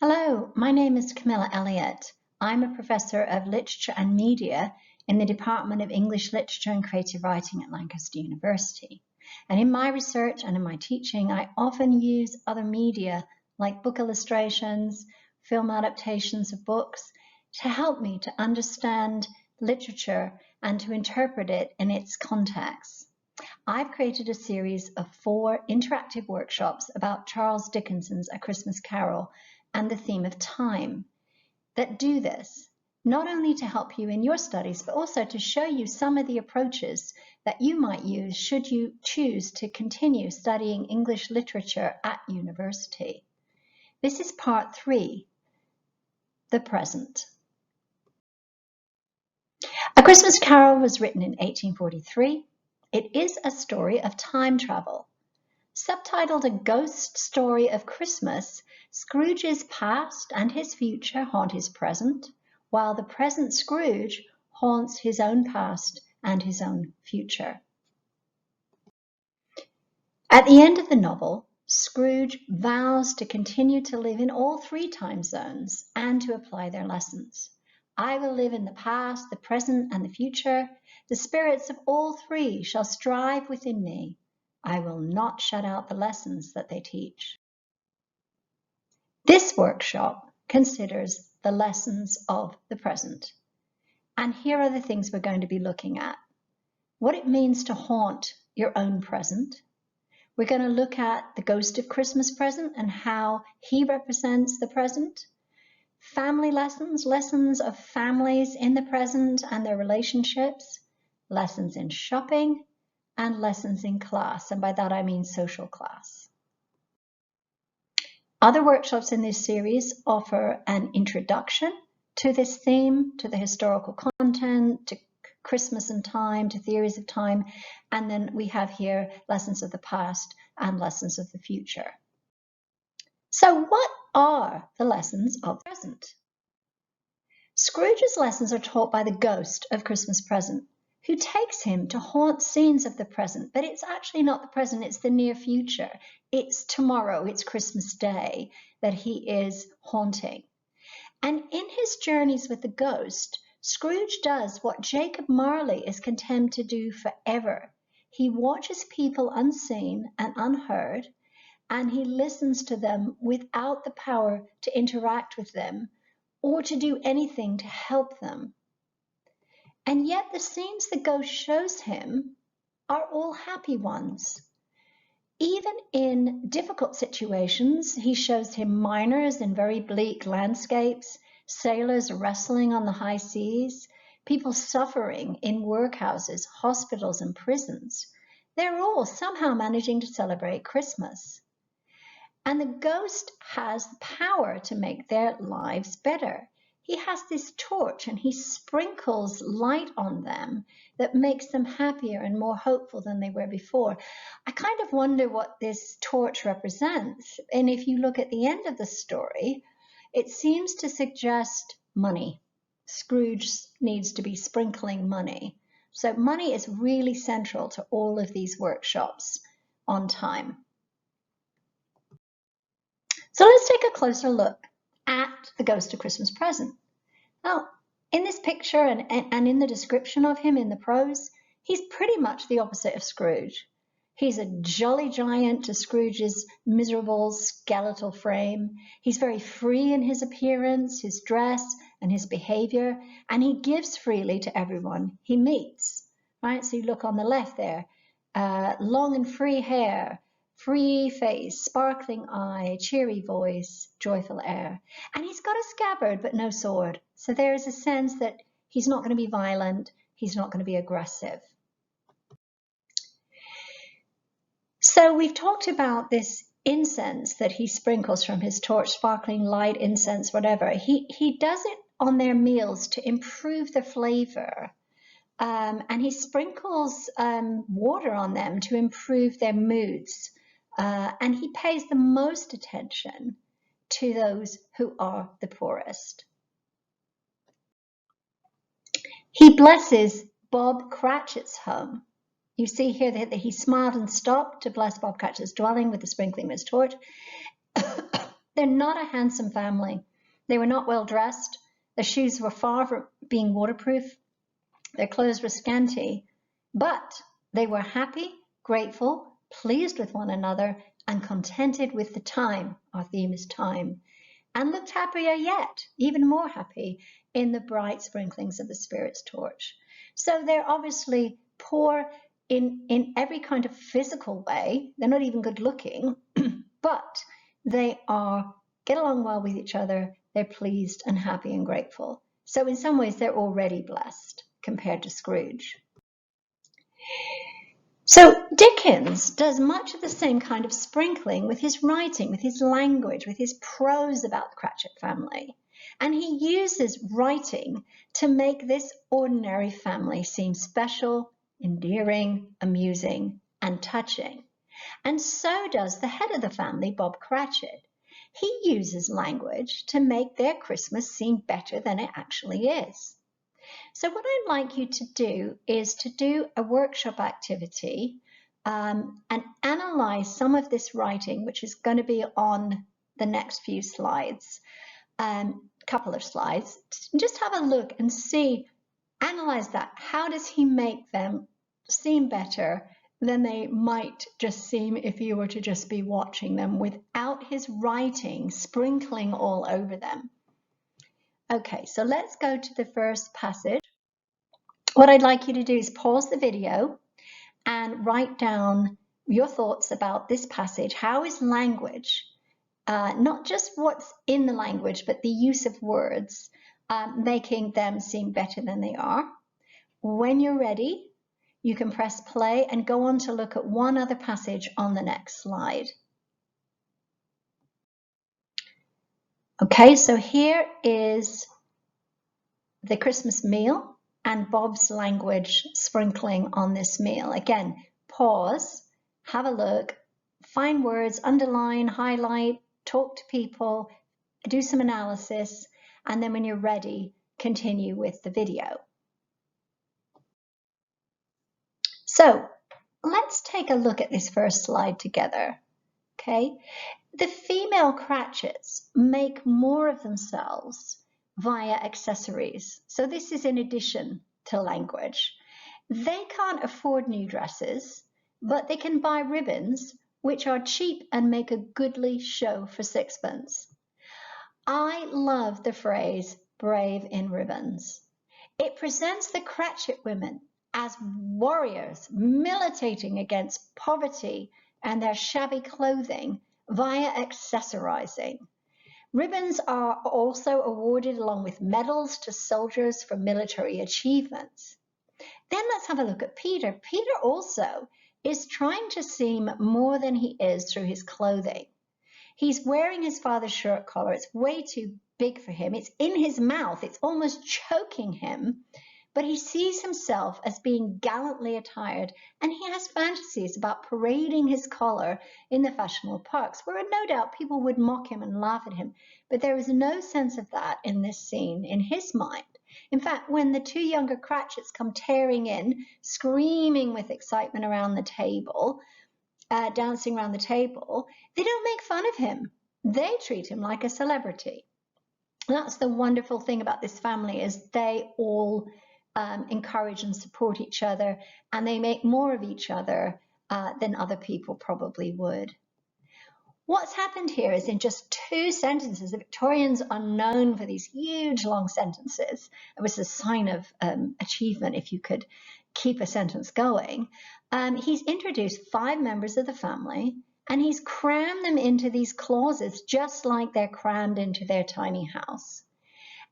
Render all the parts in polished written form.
Hello, my name is Camilla Elliott. I'm a professor of literature and media in the Department of English Literature and Creative Writing at Lancaster University. And in my research and in my teaching, I often use other media like book illustrations, film adaptations of books to help me to understand literature and to interpret it in its context. I've created a series of 4 interactive workshops about Charles Dickens's A Christmas Carol and the theme of time that do this, not only to help you in your studies, but also to show you some of the approaches that you might use should you choose to continue studying English literature at university. This is part 3, the present. A Christmas Carol was written in 1843. It is a story of time travel. Subtitled A Ghost Story of Christmas, Scrooge's past and his future haunt his present, while the present Scrooge haunts his own past and his own future. At the end of the novel, Scrooge vows to continue to live in all 3 time zones and to apply their lessons. I will live in the past, the present, and the future. The spirits of all 3 shall strive within me. I will not shut out the lessons that they teach. This workshop considers the lessons of the present. And here are the things we're going to be looking at. What it means to haunt your own present. We're going to look at the ghost of Christmas present and how he represents the present. Family lessons, lessons of families in the present and their relationships. Lessons in shopping. And lessons in class, and by that I mean social class. Other workshops in this series offer an introduction to this theme, to the historical content, to Christmas and time, to theories of time, and then we have here lessons of the past and lessons of the future. So what are the lessons of the present? Scrooge's lessons are taught by the ghost of Christmas present, who takes him to haunt scenes of the present, but it's actually not the present, it's the near future. It's tomorrow, it's Christmas Day that he is haunting. And in his journeys with the ghost, Scrooge does what Jacob Marley is condemned to do forever. He watches people unseen and unheard, and he listens to them without the power to interact with them or to do anything to help them. And yet the scenes the ghost shows him are all happy ones. Even in difficult situations, he shows him miners in very bleak landscapes, sailors wrestling on the high seas, people suffering in workhouses, hospitals, and prisons. They're all somehow managing to celebrate Christmas. And the ghost has the power to make their lives better. He has this torch and he sprinkles light on them that makes them happier and more hopeful than they were before. I kind of wonder what this torch represents. And if you look at the end of the story, it seems to suggest money. Scrooge needs to be sprinkling money. So money is really central to all of these workshops on time. So let's take a closer look at the ghost of Christmas present. Now, in this picture and in the description of him in the prose, he's pretty much the opposite of Scrooge. He's a jolly giant to Scrooge's miserable skeletal frame. He's very free in his appearance, his dress, and his behavior, and he gives freely to everyone he meets. Right? So you look on the left there, long and free hair, free face, sparkling eye, cheery voice, joyful air. And he's got a scabbard but no sword. So there is a sense that he's not going to be violent, he's not going to be aggressive. So we've talked about this incense that he sprinkles from his torch, sparkling light, incense, whatever. He does it on their meals to improve the flavor. And he sprinkles water on them to improve their moods. And he pays the most attention to those who are the poorest. He blesses Bob Cratchit's home. You see here that he smiled and stopped to bless Bob Cratchit's dwelling with the sprinkling of his torch. They're not a handsome family. They were not well dressed. Their shoes were far from being waterproof. Their clothes were scanty, but they were happy, grateful, pleased with one another, and contented with the time. Our theme is time. And looked happier yet, even more happy, in the bright sprinklings of the Spirit's torch. So they're obviously poor in every kind of physical way. They're not even good looking, but they get along well with each other. They're pleased and happy and grateful. So in some ways, they're already blessed compared to Scrooge. So Dickens does much of the same kind of sprinkling with his writing, with his language, with his prose about the Cratchit family. And he uses writing to make this ordinary family seem special, endearing, amusing, and touching. And so does the head of the family, Bob Cratchit. He uses language to make their Christmas seem better than it actually is. So what I'd like you to do is to do a workshop activity and analyze some of this writing, which is going to be on the next few slides, couple of slides. Just have a look and see, analyze that. How does he make them seem better than they might just seem if you were to just be watching them without his writing sprinkling all over them? Okay, so let's go to the first passage. What I'd like you to do is pause the video and write down your thoughts about this passage. How is language, not just what's in the language, but the use of words, making them seem better than they are? When you're ready, you can press play and go on to look at one other passage on the next slide. Okay, so here is the Christmas meal and Bob's language sprinkling on this meal. Again, pause, have a look, find words, underline, highlight, talk to people, do some analysis, and then when you're ready, continue with the video. So let's take a look at this first slide together. Okay, the female Cratchits make more of themselves via accessories. So this is in addition to language. They can't afford new dresses, but they can buy ribbons, which are cheap and make a goodly show for sixpence. I love the phrase, brave in ribbons. It presents the Cratchit women as warriors militating against poverty and their shabby clothing via accessorizing. Ribbons are also awarded along with medals to soldiers for military achievements. Then let's have a look at Peter. Peter also is trying to seem more than he is through his clothing. He's wearing his father's shirt collar. It's way too big for him. It's in his mouth. It's almost choking him. But he sees himself as being gallantly attired, and he has fantasies about parading his collar in the fashionable parks, where no doubt people would mock him and laugh at him. But there is no sense of that in this scene in his mind. In fact, when the two younger Cratchits come tearing in, screaming with excitement around the table, dancing around the table, they don't make fun of him. They treat him like a celebrity. That's the wonderful thing about this family, is they all encourage and support each other, and they make more of each other than other people probably would. What's happened here is in just 2 sentences, the Victorians are known for these huge long sentences. It was a sign of achievement if you could keep a sentence going. He's introduced 5 members of the family, and he's crammed them into these clauses just like they're crammed into their tiny house.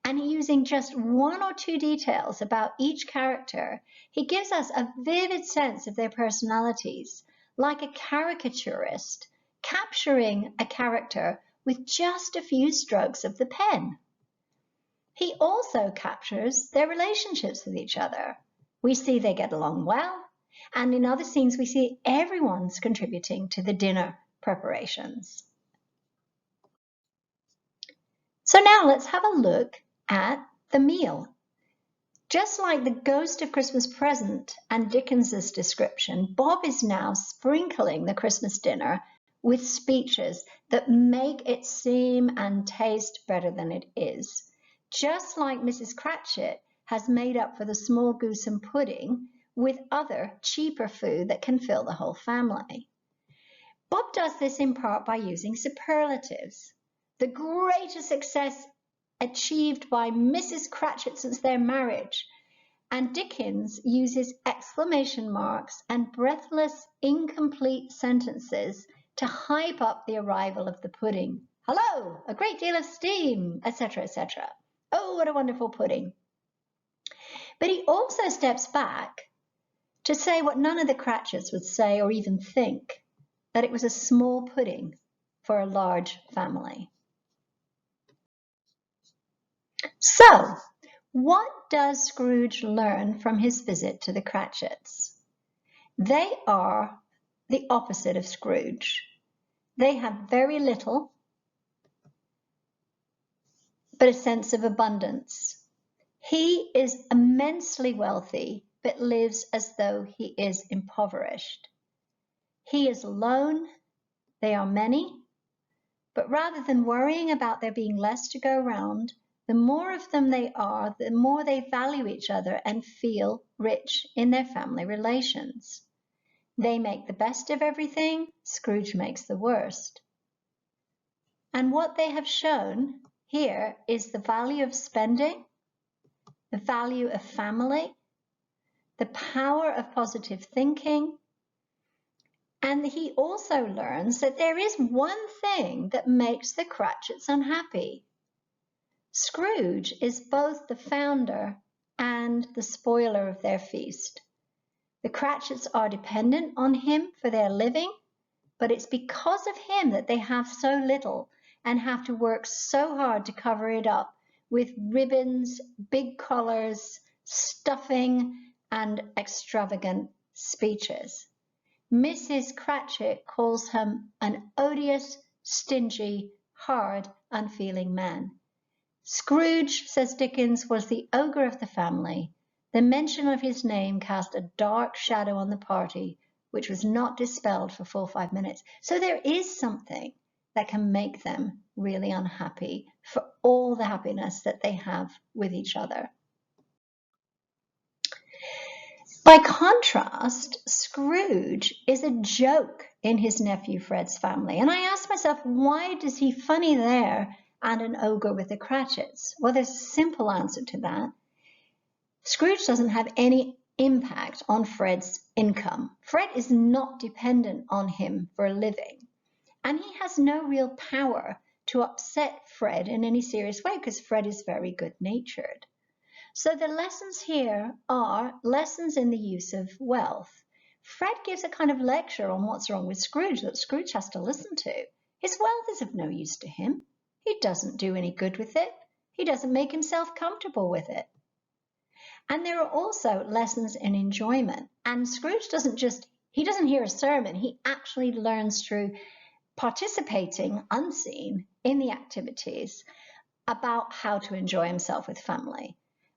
And using just 1 or 2 details about each character, he gives us a vivid sense of their personalities, like a caricaturist capturing a character with just a few strokes of the pen. He also captures their relationships with each other. We see they get along well, and in other scenes we see everyone's contributing to the dinner preparations. So now let's have a look at the meal. Just like the Ghost of Christmas Present and Dickens's description, Bob is now sprinkling the Christmas dinner with speeches that make it seem and taste better than it is, just like Mrs. Cratchit has made up for the small goose and pudding with other cheaper food that can fill the whole family. Bob does this in part by using superlatives. The greatest success achieved by Mrs. Cratchit since their marriage, and Dickens uses exclamation marks and breathless, incomplete sentences to hype up the arrival of the pudding. Hello, a great deal of steam, etc., etc. Oh, what a wonderful pudding. But he also steps back to say what none of the Cratchits would say or even think, that it was a small pudding for a large family. So, what does Scrooge learn from his visit to the Cratchits? They are the opposite of Scrooge. They have very little, but a sense of abundance. He is immensely wealthy, but lives as though he is impoverished. He is alone, they are many, but rather than worrying about there being less to go around, the more of them they are, the more they value each other and feel rich in their family relations. They make the best of everything, Scrooge makes the worst. And what they have shown here is the value of spending, the value of family, the power of positive thinking, and he also learns that there is one thing that makes the Cratchits unhappy. Scrooge is both the founder and the spoiler of their feast. The Cratchits are dependent on him for their living, but it's because of him that they have so little and have to work so hard to cover it up with ribbons, big collars, stuffing, and extravagant speeches. Mrs. Cratchit calls him an odious, stingy, hard, unfeeling man. Scrooge, says Dickens, was the ogre of the family. The mention of his name cast a dark shadow on the party, which was not dispelled for full 5 minutes. So there is something that can make them really unhappy for all the happiness that they have with each other. By contrast, Scrooge is a joke in his nephew Fred's family. And I asked myself, why does he funny there and an ogre with the Cratchits? Well, there's a simple answer to that. Scrooge doesn't have any impact on Fred's income. Fred is not dependent on him for a living. And he has no real power to upset Fred in any serious way because Fred is very good-natured. So the lessons here are lessons in the use of wealth. Fred gives a kind of lecture on what's wrong with Scrooge that Scrooge has to listen to. His wealth is of no use to him. He doesn't do any good with it. He doesn't make himself comfortable with it. And there are also lessons in enjoyment. And Scrooge doesn't hear a sermon. He actually learns through participating unseen in the activities about how to enjoy himself with family.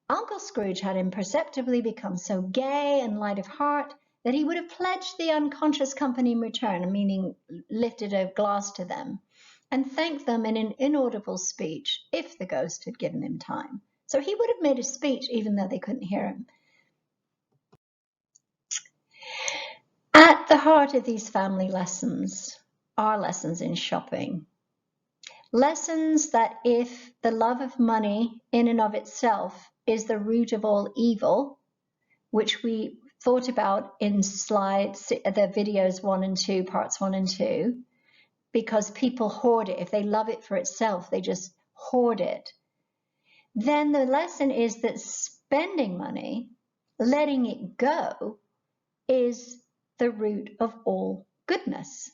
Uncle Scrooge had imperceptibly become so gay and light of heart that he would have pledged the unconscious company in return, meaning lifted a glass to them, and thanked them in an inaudible speech if the ghost had given him time. So he would have made a speech even though they couldn't hear him. At the heart of these family lessons are lessons in shopping. Lessons that if the love of money in and of itself is the root of all evil, which we thought about in the videos 1 and 2, parts 1 and 2, because people hoard it. If they love it for itself, they just hoard it. Then the lesson is that spending money, letting it go, is the root of all goodness,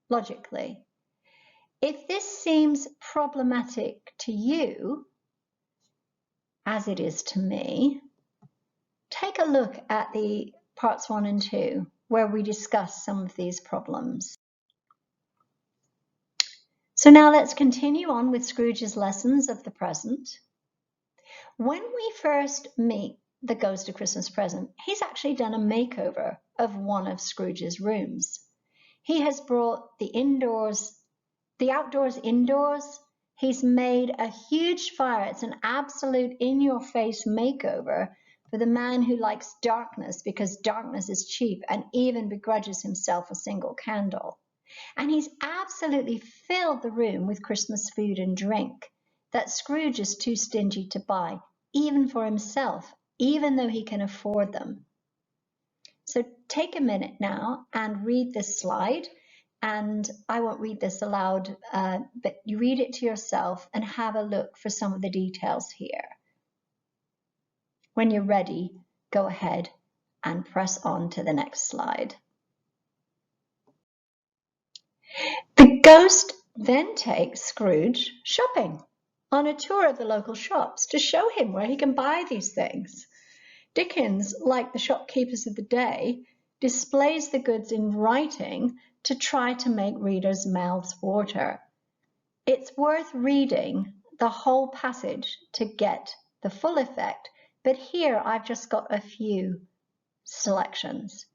logically. If this seems problematic to you, as it is to me, take a look at the parts 1 and 2, where we discuss some of these problems. So now let's continue on with Scrooge's lessons of the present. When we first meet the Ghost of Christmas Present, he's actually done a makeover of one of Scrooge's rooms. He has brought the outdoors indoors. He's made a huge fire. It's an absolute in-your-face makeover for the man who likes darkness because darkness is cheap and even begrudges himself a single candle. And he's absolutely filled the room with Christmas food and drink that Scrooge is too stingy to buy, even for himself, even though he can afford them. So take a minute now and read this slide. And I won't read this aloud, but you read it to yourself and have a look for some of the details here. When you're ready, go ahead and press on to the next slide. The ghost then takes Scrooge shopping on a tour of the local shops to show him where he can buy these things. Dickens, like the shopkeepers of the day, displays the goods in writing to try to make readers' mouths water. It's worth reading the whole passage to get the full effect, but here I've just got a few selections.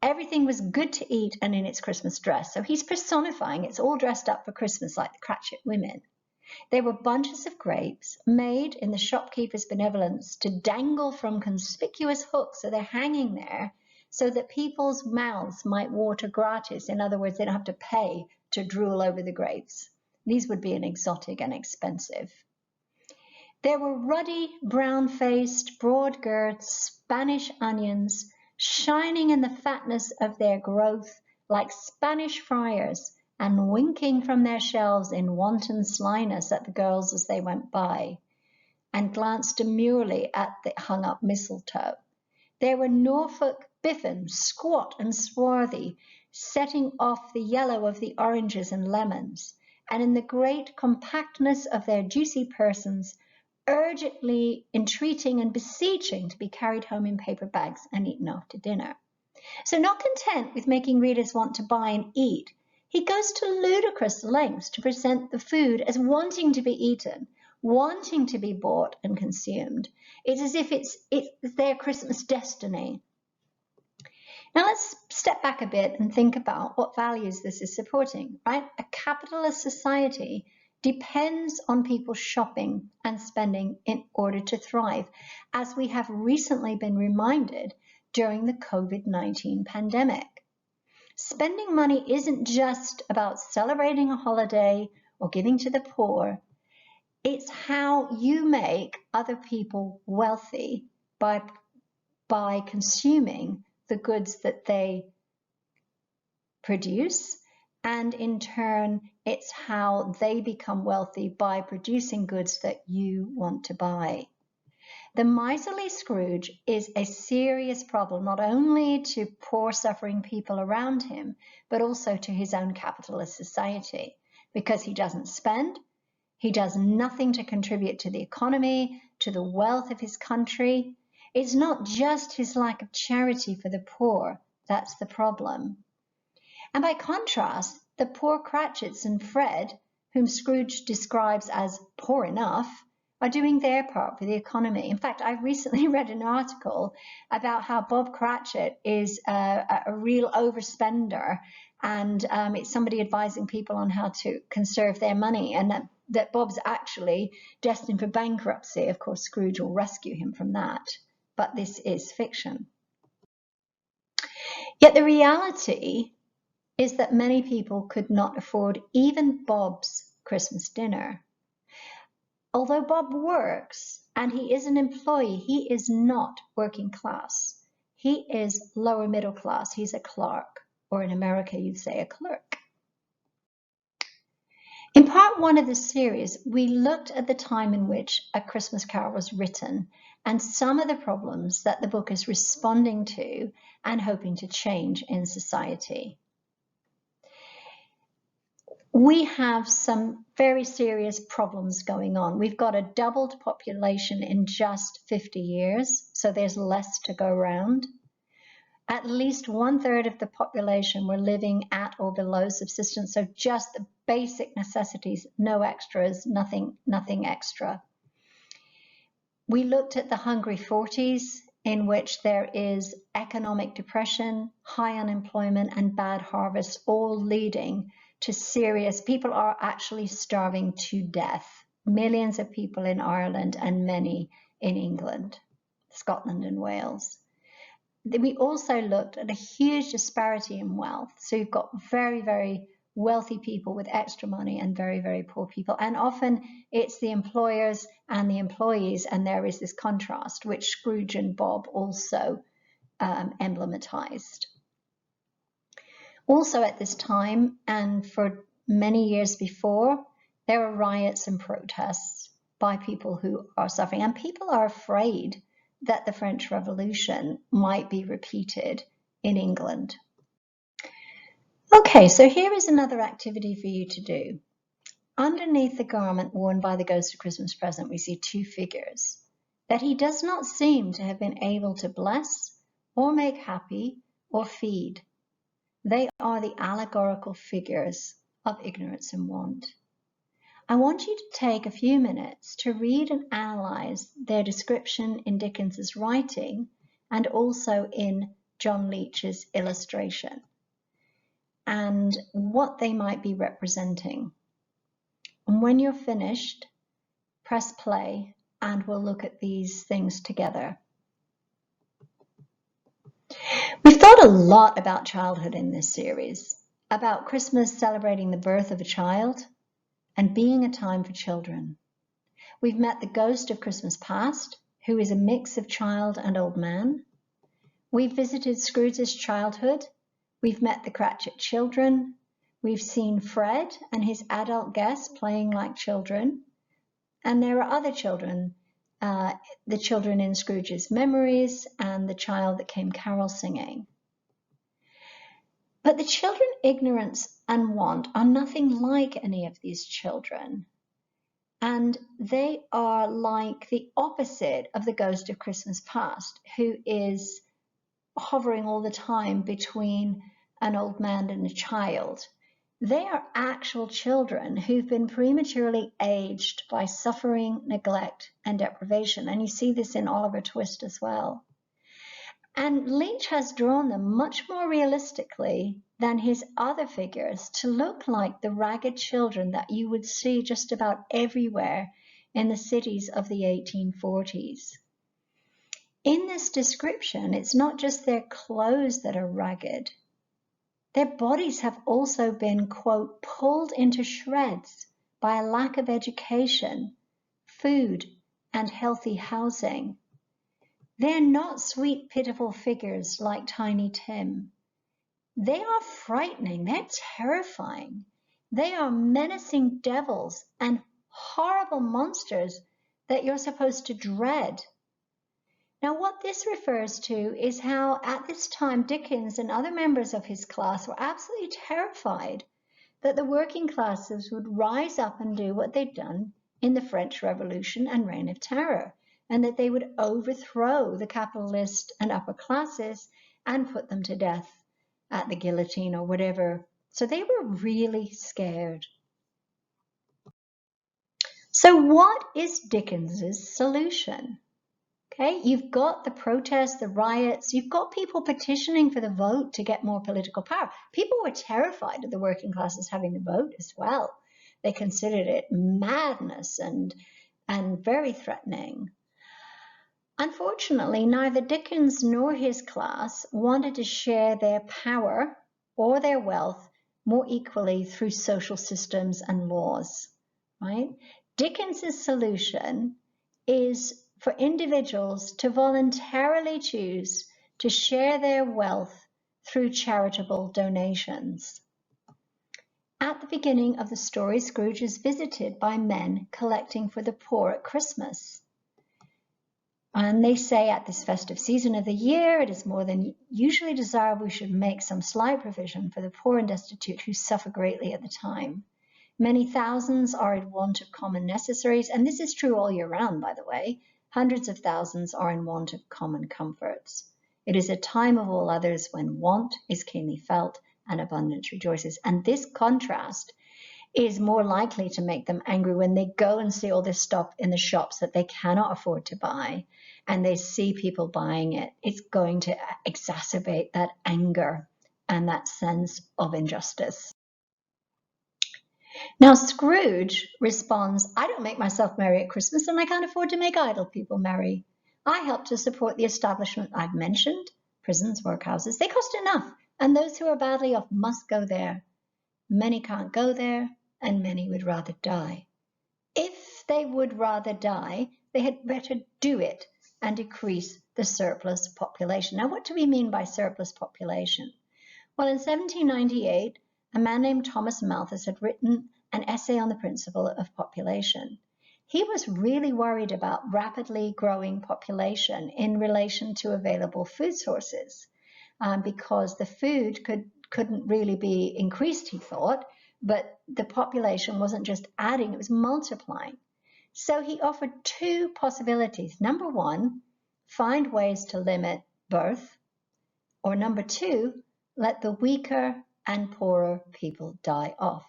Everything was good to eat and in its Christmas dress, so he's personifying it's all dressed up for Christmas like the Cratchit women. There were bunches of grapes made in the shopkeeper's benevolence to dangle from conspicuous hooks, so they're hanging there so that people's mouths might water gratis. In other words, they don't have to pay to drool over the grapes. These would be an exotic and expensive. There were ruddy, brown-faced, broad-girth Spanish onions shining in the fatness of their growth like Spanish friars and winking from their shelves in wanton slyness at the girls as they went by, and glanced demurely at the hung-up mistletoe. There were Norfolk biffins, squat and swarthy, setting off the yellow of the oranges and lemons, and in the great compactness of their juicy persons, urgently entreating and beseeching to be carried home in paper bags and eaten after dinner. So not content with making readers want to buy and eat, he goes to ludicrous lengths to present the food as wanting to be eaten, wanting to be bought and consumed. It's as if it's their Christmas destiny. Now let's step back a bit and think about what values this is supporting, right? A capitalist society depends on people shopping and spending in order to thrive, as we have recently been reminded during the COVID-19 pandemic. Spending money isn't just about celebrating a holiday or giving to the poor. It's how you make other people wealthy by consuming the goods that they produce, and in turn, it's how they become wealthy by producing goods that you want to buy. The miserly Scrooge is a serious problem, not only to poor suffering people around him, but also to his own capitalist society, because he doesn't spend, he does nothing to contribute to the economy, to the wealth of his country. It's not just his lack of charity for the poor that's the problem. And by contrast, the poor Cratchits and Fred, whom Scrooge describes as poor enough, are doing their part for the economy. In fact, I recently read an article about how Bob Cratchit is a real overspender, and it's somebody advising people on how to conserve their money, and that Bob's actually destined for bankruptcy. Of course, Scrooge will rescue him from that, but this is fiction. Yet the reality is that many people could not afford even Bob's Christmas dinner. Although Bob works and he is an employee, he is not working class. He is lower middle class. He's a clerk, or in America you'd say a clerk. In part one of this series, we looked at the time in which A Christmas Carol was written and some of the problems that the book is responding to and hoping to change in society. We have some very serious problems going on. We've got a doubled population in just 50 years, so there's less to go around. At least 1/3 of the population were living at or below subsistence, so just the basic necessities, no extras, nothing extra. We looked at the hungry 40s in which there is economic depression, high unemployment, and bad harvests, all leading to serious, people are actually starving to death. Millions of people in Ireland and many in England, Scotland and Wales. We also looked at a huge disparity in wealth. So you've got very, very wealthy people with extra money and very, very poor people. And often it's the employers and the employees, and there is this contrast, which Scrooge and Bob also emblematized. Also at this time, and for many years before, there are riots and protests by people who are suffering, and people are afraid that the French Revolution might be repeated in England. Okay, so here is another activity for you to do. Underneath the garment worn by the Ghost of Christmas Present, we see two figures that he does not seem to have been able to bless or make happy or feed. They are the allegorical figures of ignorance and want. I want you to take a few minutes to read and analyze their description in Dickens's writing and also in John Leech's illustration, and what they might be representing. And when you're finished, press play and we'll look at these things together. We've thought a lot about childhood in this series, about Christmas celebrating the birth of a child and being a time for children. We've met the ghost of Christmas past, who is a mix of child and old man. We've visited Scrooge's childhood. We've met the Cratchit children. We've seen Fred and his adult guests playing like children. And there are other children, the children in Scrooge's memories and the child that came carol singing. But the children, ignorance and want, are nothing like any of these children. And they are like the opposite of the ghost of Christmas past, who is hovering all the time between an old man and a child. They are actual children who've been prematurely aged by suffering, neglect, and deprivation. And you see this in Oliver Twist as well. And Leech has drawn them much more realistically than his other figures to look like the ragged children that you would see just about everywhere in the cities of the 1840s. In this description, it's not just their clothes that are ragged. Their bodies have also been, quote, pulled into shreds by a lack of education, food, and healthy housing. They're not sweet, pitiful figures like Tiny Tim. They are frightening. They're terrifying. They are menacing devils and horrible monsters that you're supposed to dread. Now, what this refers to is how at this time Dickens and other members of his class were absolutely terrified that the working classes would rise up and do what they'd done in the French Revolution and Reign of Terror, and that they would overthrow the capitalist and upper classes and put them to death at the guillotine or whatever. So they were really scared. So what is Dickens's solution? Okay, you've got the protests, the riots, you've got people petitioning for the vote to get more political power. People were terrified of the working classes having the vote as well. They considered it madness and very threatening. Unfortunately, neither Dickens nor his class wanted to share their power or their wealth more equally through social systems and laws, right? Dickens's solution is for individuals to voluntarily choose to share their wealth through charitable donations. At the beginning of the story, Scrooge is visited by men collecting for the poor at Christmas. And they say at this festive season of the year, it is more than usually desirable we should make some slight provision for the poor and destitute who suffer greatly at the time. Many thousands are in want of common necessaries, and this is true all year round, by the way. Hundreds of thousands are in want of common comforts. It is a time of all others when want is keenly felt and abundance rejoices. And this contrast is more likely to make them angry when they go and see all this stuff in the shops that they cannot afford to buy, and they see people buying it. It's going to exacerbate that anger and that sense of injustice. Now, Scrooge responds, I don't make myself merry at Christmas, and I can't afford to make idle people merry. I help to support the establishment I've mentioned, prisons, workhouses. They cost enough, and those who are badly off must go there. Many can't go there, and many would rather die. If they would rather die, they had better do it and decrease the surplus population. Now, what do we mean by surplus population? Well, in 1798, a man named Thomas Malthus had written an essay on the principle of population. He was really worried about rapidly growing population in relation to available food sources, because the food couldn't really be increased, he thought, but the population wasn't just adding, it was multiplying. So he offered two possibilities. Number one, find ways to limit birth, or number two, let the weaker and poorer people die off.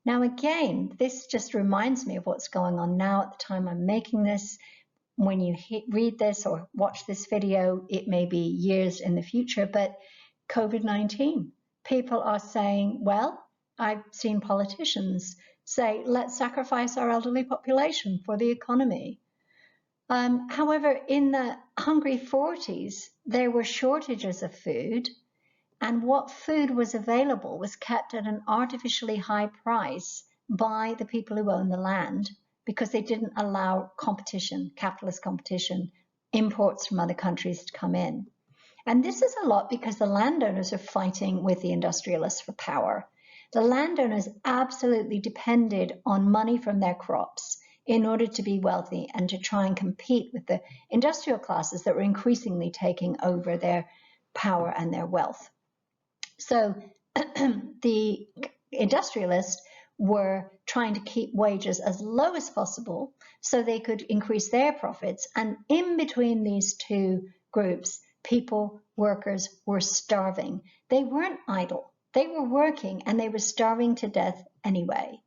Now again, this just reminds me of what's going on now at the time I'm making this. When you read this or watch this video, it may be years in the future, but COVID-19, people are saying, well, I've seen politicians say, let's sacrifice our elderly population for the economy. However, in the hungry 40s, there were shortages of food, and what food was available was kept at an artificially high price by the people who own the land, because they didn't allow competition, capitalist competition, imports from other countries to come in. And this is a lot because the landowners are fighting with the industrialists for power. The landowners absolutely depended on money from their crops in order to be wealthy and to try and compete with the industrial classes that were increasingly taking over their power and their wealth. So the industrialists were trying to keep wages as low as possible so they could increase their profits. And in between these two groups, people, workers, were starving. They weren't idle. They were working, and they were starving to death anyway.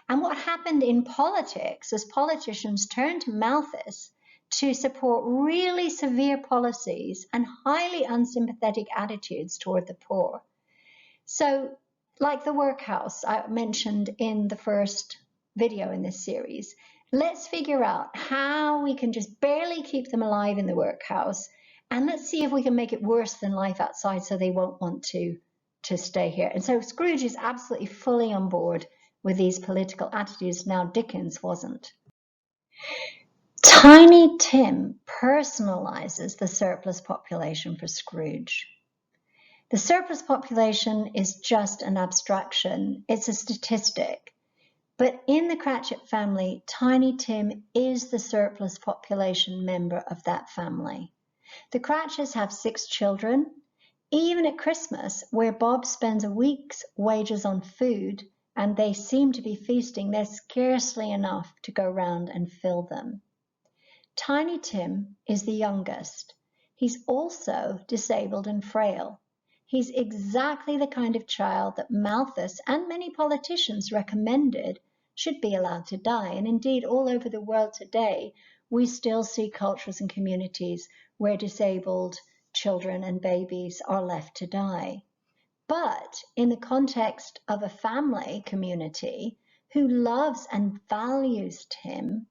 And what happened in politics is politicians turned to Malthus to support really severe policies and highly unsympathetic attitudes toward the poor. So, like the workhouse I mentioned in the first video in this series, let's figure out how we can just barely keep them alive in the workhouse, and let's see if we can make it worse than life outside so they won't want to stay here. And so Scrooge is absolutely fully on board with these political attitudes. Now, Dickens wasn't. Tiny Tim personalizes the surplus population for Scrooge. The surplus population is just an abstraction. It's a statistic. But in the Cratchit family, Tiny Tim is the surplus population member of that family. The Cratchits have 6 children. Even at Christmas, where Bob spends a week's wages on food and they seem to be feasting, there's scarcely enough to go round and fill them. Tiny Tim is the youngest. He's also disabled and frail. He's exactly the kind of child that Malthus and many politicians recommended should be allowed to die. And indeed, all over the world today, we still see cultures and communities where disabled children and babies are left to die. But in the context of a family community who loves and values Tim,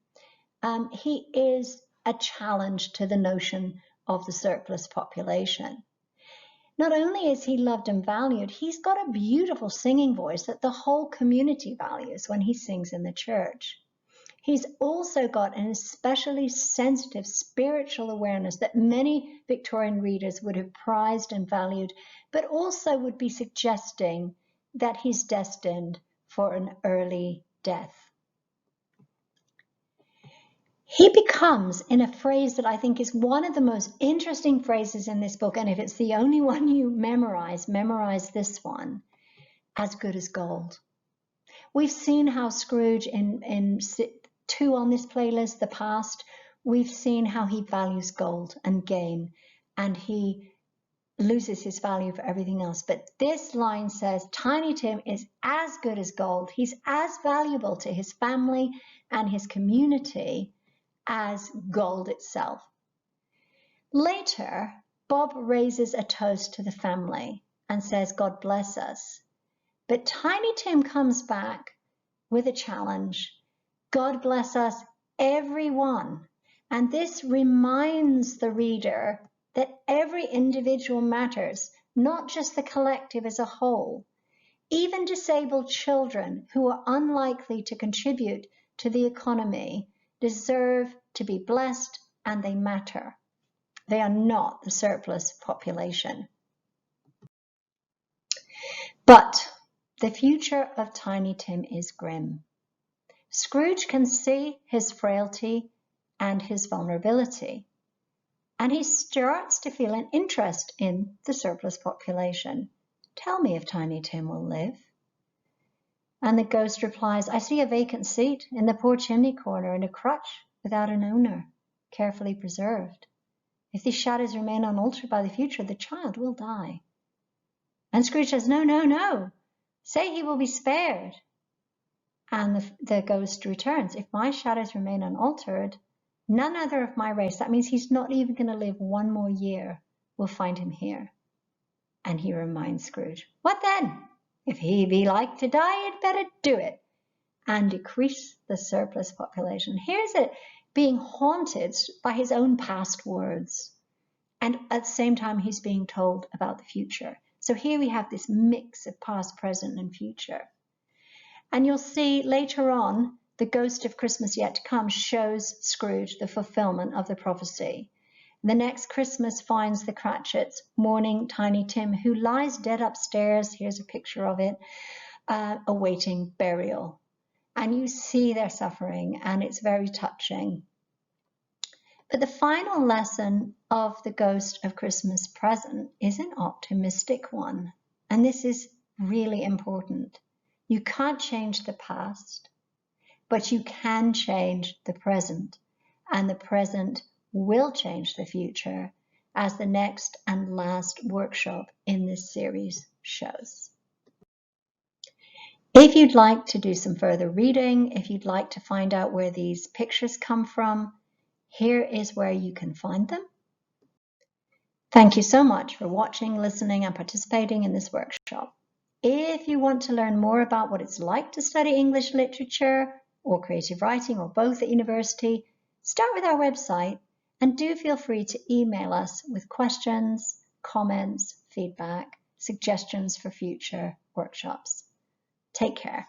he is a challenge to the notion of the surplus population. Not only is he loved and valued, he's got a beautiful singing voice that the whole community values when he sings in the church. He's also got an especially sensitive spiritual awareness that many Victorian readers would have prized and valued, but also would be suggesting that he's destined for an early death. He becomes, in a phrase that I think is one of the most interesting phrases in this book, and if it's the only one you memorize this one, as good as gold. We've seen how Scrooge in 2 on this playlist, the past, we've seen how he values gold and gain, and he loses his value for everything else. But this line says Tiny Tim is as good as gold. He's as valuable to his family and his community as gold itself. Later, Bob raises a toast to the family and says, God bless us. But Tiny Tim comes back with a challenge. God bless us, everyone. And this reminds the reader that every individual matters, not just the collective as a whole. Even disabled children who are unlikely to contribute to the economy deserve to be blessed, and they matter. They are not the surplus population. But the future of Tiny Tim is grim. Scrooge can see his frailty and his vulnerability, and he starts to feel an interest in the surplus population. Tell me if Tiny Tim will live. And the ghost replies, I see a vacant seat in the poor chimney corner and a crutch without an owner, carefully preserved. If these shadows remain unaltered by the future, the child will die. And Scrooge says, no, no, no. Say he will be spared. And the ghost returns, if my shadows remain unaltered, none other of my race, that means he's not even going to live one more year, will find him here. And he reminds Scrooge, what then? If he be like to die, he'd better do it and decrease the surplus population. Here's it being haunted by his own past words. And at the same time, he's being told about the future. So here we have this mix of past, present, and future. And you'll see later on, the Ghost of Christmas Yet to Come shows Scrooge the fulfillment of the prophecy. The next Christmas finds the Cratchits mourning Tiny Tim, who lies dead upstairs. Here's a picture of it, awaiting burial. And you see their suffering, and it's very touching. But the final lesson of the Ghost of Christmas Present is an optimistic one. And this is really important. You can't change the past, but you can change the present. And the present will change the future, as the next and last workshop in this series shows. If you'd like to do some further reading, if you'd like to find out where these pictures come from, here is where you can find them. Thank you so much for watching, listening, and participating in this workshop. If you want to learn more about what it's like to study English literature or creative writing or both at university, start with our website and do feel free to email us with questions, comments, feedback, suggestions for future workshops. Take care.